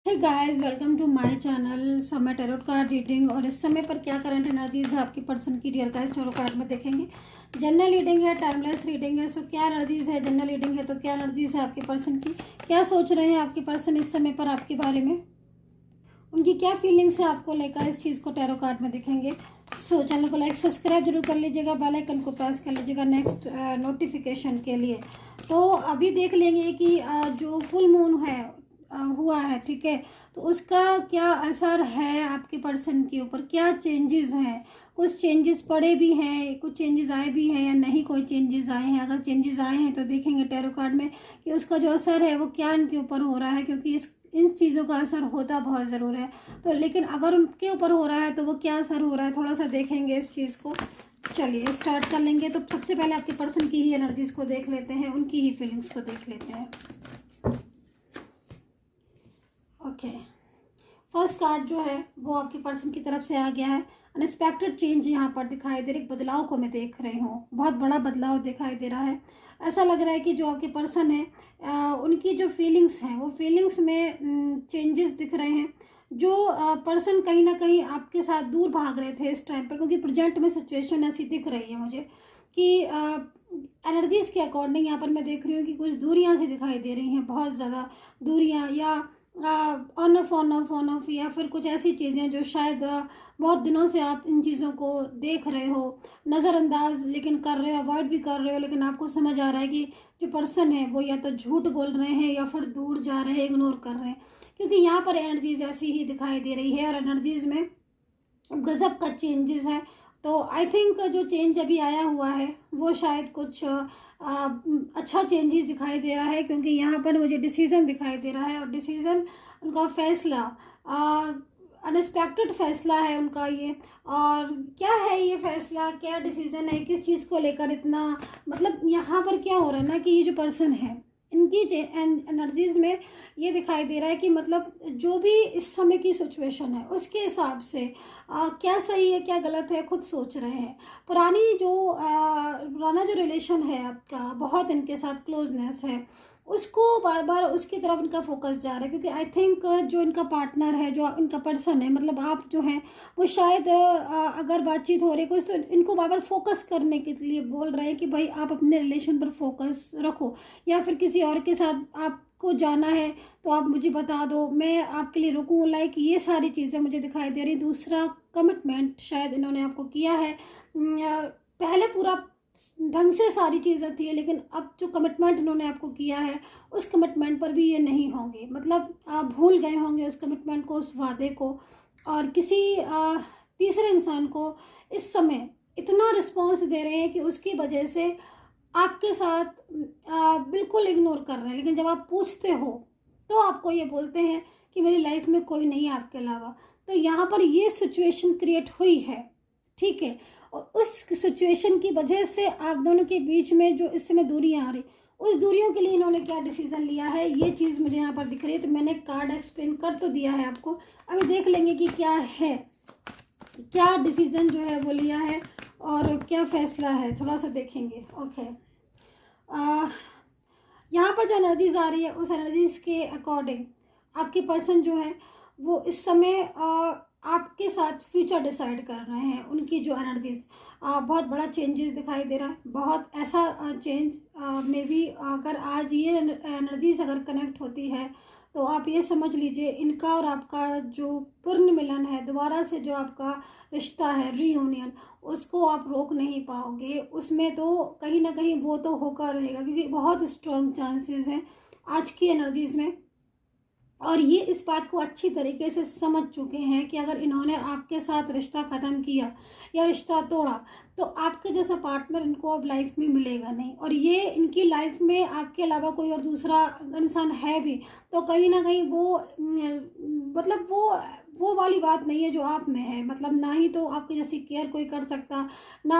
Hey guys, welcome to my channel Samay tarot card reading. और इस समय पर क्या करंट एनर्जीज है आपकी पर्सन की रियल गाइस टैरोट कार्ड में देखेंगे। जनरल रीडिंग है, टाइमलेस रीडिंग है। सो क्या एनर्जीज है, जनरल रीडिंग है तो क्या एनर्जीज है आपकी पर्सन की, क्या सोच रहे हैं आपके पर्सन इस समय पर आपके बारे में, उनकी क्या फीलिंग्स है आपको लेकर, इस चीज़ को टैरो कार्ड में देखेंगे। सो चैनल को लाइक सब्सक्राइब जरूर कर लीजिएगा, बेल आइकन को प्रेस कर लीजिएगा नेक्स्ट नोटिफिकेशन के लिए। तो अभी देख लेंगे कि जो फुल मून है हुआ है, ठीक है, तो उसका क्या असर है आपके पर्सन के ऊपर, क्या चेंजेस हैं। कुछ चेंजेस पड़े भी हैं, कुछ चेंजेस आए भी हैं या नहीं कोई चेंजेस आए हैं। अगर चेंजेस आए हैं तो देखेंगे टैरो कार्ड में कि उसका जो असर है वो क्या इनके ऊपर हो रहा है, क्योंकि इन चीज़ों का असर होता बहुत ज़रूर है। तो लेकिन अगर उनके ऊपर हो रहा है तो वो क्या असर हो रहा है, थोड़ा सा देखेंगे इस चीज़ को। चलिए स्टार्ट कर लेंगे। तो सबसे पहले आपके पर्सन की ही एनर्जीज को देख लेते हैं, उनकी ही फीलिंग्स को देख लेते हैं। ओके, फर्स्ट कार्ड जो है वो आपके पर्सन की तरफ से आ गया है। अनएक्सपेक्टेड चेंज यहाँ पर दिखाई दे रही, एक बदलाव को मैं देख रही हूँ, बहुत बड़ा बदलाव दिखाई दे रहा है। ऐसा लग रहा है कि जो आपके पर्सन है उनकी जो फीलिंग्स हैं वो फीलिंग्स में चेंजेस दिख रहे हैं। जो पर्सन कहीं ना कहीं आपके साथ दूर भाग रहे थे इस टाइम पर, क्योंकि प्रेजेंट में सिचुएशन ऐसी दिख रही है मुझे कि एनर्जीज के अकॉर्डिंग यहाँ पर मैं देख रही हूँ कि कुछ दूरियां सी दिखाई दे रही हैं, बहुत ज़्यादा दूरियां, या ऑन ऑफ या फिर कुछ ऐसी चीज़ें जो शायद बहुत दिनों से आप इन चीज़ों को देख रहे हो, नज़रअंदाज लेकिन कर रहे हो, अवॉइड भी कर रहे हो, लेकिन आपको समझ आ रहा है कि जो पर्सन है वो या तो झूठ बोल रहे हैं या फिर दूर जा रहे हैं, इग्नोर कर रहे हैं, क्योंकि यहाँ पर एनर्जीज ऐसी ही दिखाई दे रही है। और एनर्जीज में गजब का चेंजेस है। तो आई थिंक जो चेंज अभी आया हुआ है वो शायद कुछ अच्छा चेंजेस दिखाई दे रहा है, क्योंकि यहाँ पर मुझे डिसीजन दिखाई दे रहा है। और डिसीजन उनका फैसला अनएक्सपेक्टेड फैसला है उनका ये। और क्या है ये फैसला, क्या डिसीजन है, किस चीज़ को लेकर इतना, मतलब यहाँ पर क्या हो रहा है ना कि ये जो पर्सन है इनकी एनर्जीज में ये दिखाई दे रहा है कि मतलब जो भी इस समय की सिचुएशन है उसके हिसाब से क्या सही है क्या गलत है खुद सोच रहे हैं। पुराना जो रिलेशन है आपका, बहुत इनके साथ क्लोजनेस है, उसको बार बार उसकी तरफ इनका फोकस जा रहा है, क्योंकि आई थिंक जो इनका पार्टनर है, जो इनका पर्सन है, मतलब आप जो हैं वो शायद अगर बातचीत हो रही है कुछ तो इनको बार बार फोकस करने के लिए बोल रहे हैं कि भाई आप अपने रिलेशन पर फोकस रखो, या फिर किसी और के साथ आपको जाना है तो आप मुझे बता दो, मैं आपके लिए रुकूँ, लाइक ये सारी चीज़ें मुझे दिखाई दे रही। दूसरा, कमिटमेंट शायद इन्होंने आपको किया है। पहले पूरा ढंग से सारी चीज़ें थी, लेकिन अब जो कमिटमेंट इन्होंने आपको किया है उस कमिटमेंट पर भी ये नहीं होंगे, मतलब आप भूल गए होंगे उस कमिटमेंट को, उस वादे को। और किसी तीसरे इंसान को इस समय इतना रिस्पॉन्स दे रहे हैं कि उसकी वजह से आपके साथ बिल्कुल इग्नोर कर रहे हैं, लेकिन जब आप पूछते हो तो आपको ये बोलते हैं कि मेरी लाइफ में कोई नहीं है आपके अलावा। तो यहाँ पर ये सिचुएशन क्रिएट हुई है, ठीक है, और उस सिचुएशन की वजह से आप दोनों के बीच में जो इस समय दूरियां आ रही, उस दूरियों के लिए इन्होंने क्या डिसीजन लिया है, ये चीज़ मुझे यहाँ पर दिख रही है। तो मैंने कार्ड एक्सप्लेन कर तो दिया है आपको, अभी देख लेंगे कि क्या है, क्या डिसीजन जो है वो लिया है और क्या फैसला है, थोड़ा सा देखेंगे। ओके, यहाँ पर जो एनर्जीज आ रही है उस एनर्जीज के अकॉर्डिंग आपके पर्सन जो है वो इस समय आपके साथ फ्यूचर डिसाइड कर रहे हैं। उनकी जो एनर्जीज बहुत बड़ा चेंजेस दिखाई दे रहा है, बहुत ऐसा चेंज मे बी अगर आज ये एनर्जीज अगर कनेक्ट होती है तो आप ये समझ लीजिए इनका और आपका जो पूर्ण मिलन है, दोबारा से जो आपका रिश्ता है, रीयूनियन, उसको आप रोक नहीं पाओगे। उसमें तो कहीं ना कहीं वो तो होकर रहेगा, क्योंकि बहुत स्ट्रॉन्ग चांसेस हैं आज की एनर्जीज में। और ये इस बात को अच्छी तरीके से समझ चुके हैं कि अगर इन्होंने आपके साथ रिश्ता ख़त्म किया या रिश्ता तोड़ा तो आपके जैसा पार्टनर इनको अब लाइफ में मिलेगा नहीं। और ये इनकी लाइफ में आपके अलावा कोई और दूसरा इंसान है भी तो कहीं ना कहीं वो मतलब वो वाली बात नहीं है जो आप में है, मतलब ना ही तो आपकी जैसी केयर कोई कर सकता, ना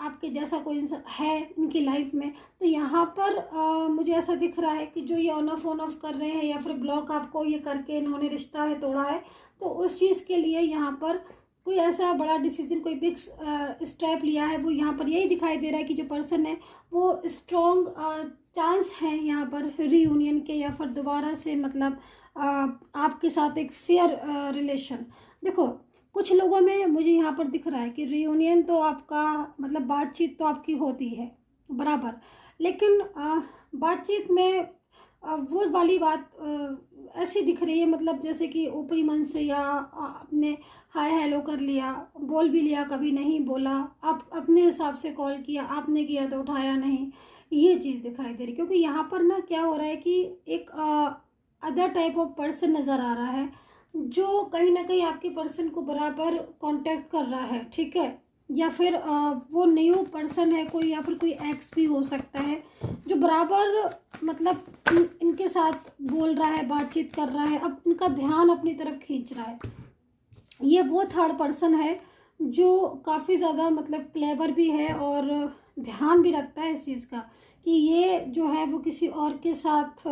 आपके जैसा कोई है इनकी लाइफ में। तो यहाँ पर मुझे ऐसा दिख रहा है कि जो ये ऑन ऑफ कर रहे हैं या फिर ब्लॉक आपको ये करके इन्होंने रिश्ता है तोड़ा है, तो उस चीज़ के लिए यहाँ पर कोई ऐसा बड़ा डिसीजन, कोई बिग स्टेप लिया है, वो यहाँ पर यही दिखाई दे रहा है कि जो पर्सन है वो स्ट्रॉन्ग चांस है यहाँ पर रीयूनियन के, या फिर दोबारा से मतलब आपके साथ एक फेयर रिलेशन। देखो कुछ लोगों में मुझे यहाँ पर दिख रहा है कि रीयूनियन तो आपका मतलब बातचीत तो आपकी होती है बराबर, लेकिन बातचीत में वो वाली बात ऐसी दिख रही है, मतलब जैसे कि ऊपरी मन से, या आपने हाय हेलो कर लिया, बोल भी लिया, कभी नहीं बोला, आप अपने हिसाब से कॉल किया, आपने किया तो उठाया नहीं, ये चीज़ दिखाई दे रही। क्योंकि यहाँ पर ना क्या हो रहा है कि एक अदर टाइप ऑफ पर्सन नज़र आ रहा है जो कहीं ना कहीं आपके पर्सन को बराबर कांटेक्ट कर रहा है, ठीक है, या फिर वो न्यू पर्सन है कोई, या फिर कोई एक्स भी हो सकता है जो बराबर मतलब इनके साथ बोल रहा है, बातचीत कर रहा है, अब इनका ध्यान अपनी तरफ खींच रहा है। ये वो थर्ड पर्सन है जो काफ़ी ज़्यादा मतलब क्लेवर भी है और ध्यान भी रखता है इस चीज़ का कि ये जो है वो किसी और के साथ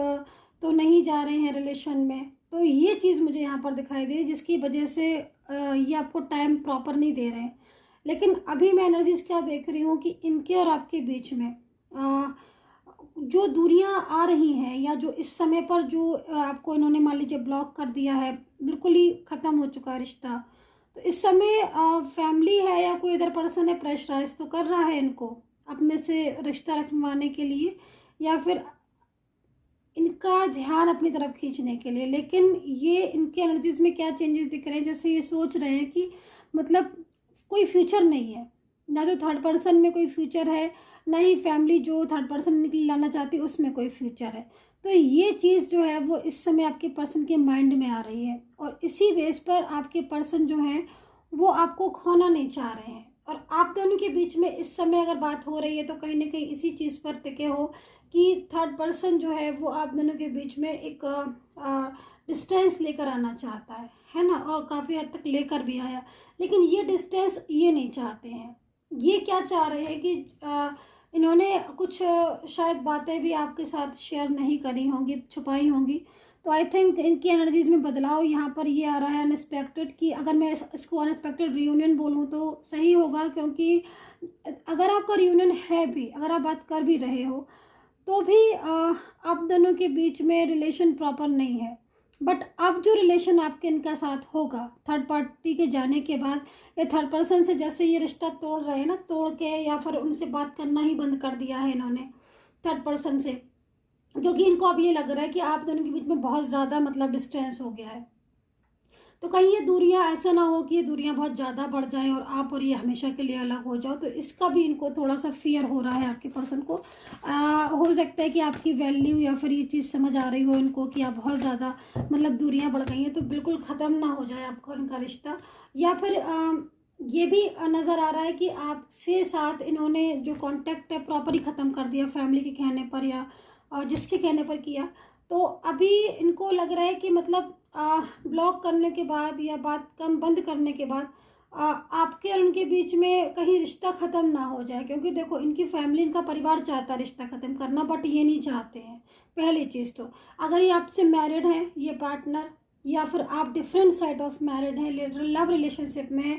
तो नहीं जा रहे हैं रिलेशन में। तो ये चीज़ मुझे यहाँ पर दिखाई दे जिसकी वजह से ये आपको टाइम प्रॉपर नहीं दे रहे हैं। लेकिन अभी मैं एनर्जीज क्या देख रही हूँ कि इनके और आपके बीच में जो दूरियां आ रही हैं, या जो इस समय पर जो आपको इन्होंने मान लीजिए ब्लॉक कर दिया है, बिल्कुल ही ख़त्म हो चुका है रिश्ता, तो इस समय फैमिली है या कोई इधर पर्सन है प्रेशराइज तो कर रहा है इनको अपने से रिश्ता रखवाने के लिए, या फिर इनका ध्यान अपनी तरफ खींचने के लिए। लेकिन ये इनके एनर्जीज में क्या चेंजेस दिख रहे हैं, जैसे ये सोच रहे हैं कि मतलब कोई फ्यूचर नहीं है, ना तो थर्ड पर्सन में कोई फ्यूचर है, ना ही फैमिली जो थर्ड पर्सन लाना चाहती है उसमें कोई फ्यूचर है। तो ये चीज़ जो है वो इस समय आपके पर्सन के माइंड में आ रही है, और इसी बेस पर आपके पर्सन जो है वो आपको खोना नहीं चाह रहे हैं। और आप दोनों के बीच में इस समय अगर बात हो रही है तो कहीं ना कहीं इसी चीज़ पर टिके हो कि थर्ड पर्सन जो है वो आप दोनों के बीच में एक डिस्टेंस लेकर आना चाहता है ना, और काफ़ी हद तक लेकर भी आया। लेकिन ये डिस्टेंस ये नहीं चाहते हैं। ये क्या चाह रहे हैं कि इन्होंने कुछ शायद बातें भी आपके साथ शेयर नहीं करी होंगी, छुपाई होंगी। तो आई थिंक इनकी एनर्जीज में बदलाव यहाँ पर ये आ रहा है अनएक्सपेक्टेड, कि अगर मैं इसको अनएक्सपेक्टेड रियूनियन बोलूँ तो सही होगा, क्योंकि अगर आपका रियूनियन है भी, अगर आप बात कर भी रहे हो तो भी आप दोनों के बीच में रिलेशन प्रॉपर नहीं है। बट अब जो रिलेशन आपके इनका साथ होगा थर्ड पार्टी के जाने के बाद, या थर्ड पर्सन से जैसे ये रिश्ता तोड़ रहे हैं ना, तोड़ के या फिर उनसे बात करना ही बंद कर दिया है इन्होंने थर्ड पर्सन से, क्योंकि इनको अब ये लग रहा है कि आप दोनों के बीच में बहुत ज़्यादा मतलब डिस्टेंस हो गया है। तो कहीं ये दूरियां ऐसा ना हो कि ये दूरियां बहुत ज़्यादा बढ़ जाएं और आप और ये हमेशा के लिए अलग हो जाओ। तो इसका भी इनको थोड़ा सा फियर हो रहा है आपके पर्सन को। हो सकता है कि आपकी वैल्यू या फिर ये चीज़ समझ आ रही हो इनको कि आप बहुत ज़्यादा मतलब दूरियां बढ़ गई हैं, तो बिल्कुल ख़त्म ना हो जाए आपका उनका रिश्ता। या फिर ये भी नज़र आ रहा है कि आपसे साथ इन्होंने जो कॉन्टैक्ट है प्रॉपर ही ख़त्म कर दिया, फैमिली के कहने पर या जिसके कहने पर किया। तो अभी इनको लग रहा है कि मतलब ब्लॉक करने के बाद या बात कम बंद करने के बाद आपके और उनके बीच में कहीं रिश्ता ख़त्म ना हो जाए। क्योंकि देखो इनकी फैमिली, इनका परिवार चाहता है रिश्ता ख़त्म करना, बट ये नहीं चाहते हैं। पहली चीज़ तो अगर ये आपसे मैरिड है ये पार्टनर, या फिर आप डिफरेंट साइड ऑफ मैरिड है, लव रिलेशनशिप में है,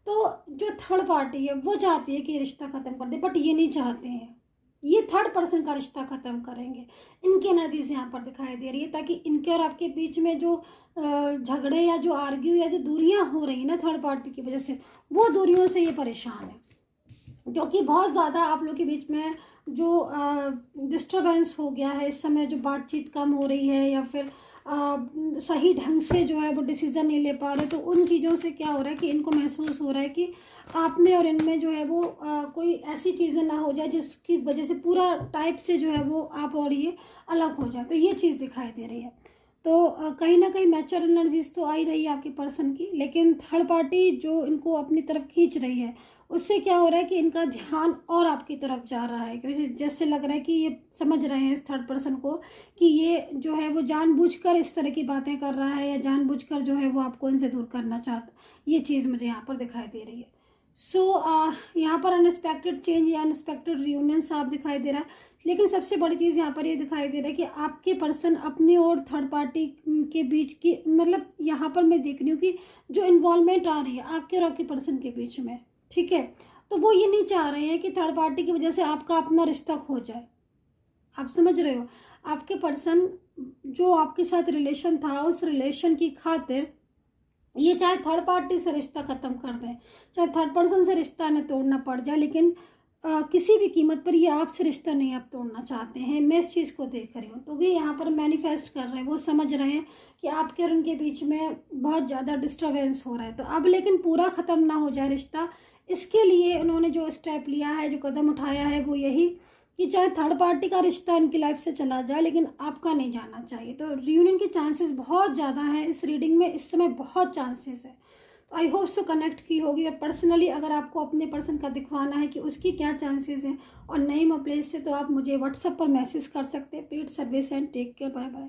तो जो थर्ड पार्टी है वो चाहती है कि रिश्ता ख़त्म कर दे, बट ये नहीं चाहते हैं। ये थर्ड पर्सन का रिश्ता ख़त्म करेंगे, इनकी एनर्जीज यहाँ पर दिखाई दे रही है, ताकि इनके और आपके बीच में जो झगड़े या जो आर्ग्यू या जो दूरियां हो रही हैं ना थर्ड पार्टी की वजह से, वो दूरियों से ये परेशान है। क्योंकि बहुत ज़्यादा आप लोग के बीच में जो डिस्टर्बेंस हो गया है इस समय, जो बातचीत कम हो रही है, या फिर सही ढंग से जो है वो डिसीज़न नहीं ले पा रहे, तो उन चीज़ों से क्या हो रहा है कि इनको महसूस हो रहा है कि आप में और इनमें जो है वो कोई ऐसी चीज़ें ना हो जाए जिसकी वजह से पूरा टाइप से जो है वो आप और ये अलग हो जाए। तो ये चीज़ दिखाई दे रही है। तो कहीं ना कहीं मैच्योर एनर्जीज तो आ ही रही है आपके पर्सन की, लेकिन थर्ड पार्टी जो इनको अपनी तरफ खींच रही है उससे क्या हो रहा है कि इनका ध्यान और आपकी तरफ जा रहा है। क्योंकि जैसे लग रहा है कि ये समझ रहे हैं थर्ड पर्सन को कि ये जो है वो जानबूझकर इस तरह की बातें कर रहा है, या जानबूझकर जो है वो आपको इनसे दूर करना चाहता। ये चीज़ मुझे यहाँ पर दिखाई दे रही है। सो यहाँ पर अनएक्सपेक्टेड चेंज या अनएक्सपेक्टेड रियूनियन साफ दिखाई दे रहा है लेकिन सबसे बड़ी चीज़ यहाँ पर ये दिखाई दे रहा है कि आपके पर्सन अपने और थर्ड पार्टी के बीच की, मतलब यहाँ पर मैं देख रही हूँ कि जो इन्वॉल्वमेंट आ रही है आपके और आपके पर्सन के बीच में, ठीक है, तो वो ये नहीं चाह रहे हैं कि थर्ड पार्टी की वजह से आपका अपना रिश्ता खो जाए। आप समझ रहे हो, आपके पर्सन जो आपके साथ रिलेशन था, उस रिलेशन की खातिर ये चाहे थर्ड पार्टी से रिश्ता ख़त्म कर दें, चाहे थर्ड पर्सन से रिश्ता न तोड़ना पड़ जाए, लेकिन किसी भी कीमत पर ये आपसे रिश्ता नहीं आप तोड़ना चाहते हैं। मैं इस चीज़ को देख रही हूँ। तो ये यहाँ पर मैनिफेस्ट कर रहे हैं, वो समझ रहे हैं कि आपके और उनके बीच में बहुत ज़्यादा डिस्टर्बेंस हो रहा है। तो अब लेकिन पूरा ख़त्म ना हो जाए रिश्ता, इसके लिए उन्होंने जो स्टेप लिया है, जो कदम उठाया है, वो यही कि चाहे थर्ड पार्टी का रिश्ता इनकी लाइफ से चला जाए, लेकिन आपका नहीं जाना चाहिए। तो रियूनियन के चांसेस बहुत ज़्यादा हैं इस रीडिंग में, इस समय बहुत चांसेस है। तो आई होप सो कनेक्ट की होगी। और पर्सनली अगर आपको अपने पर्सन का दिखवाना है कि उसकी क्या चांसेस हैं और नेम और प्लेस से, तो आप मुझे व्हाट्सएप पर मैसेज कर सकते हैं। Paid service and take care, bye bye.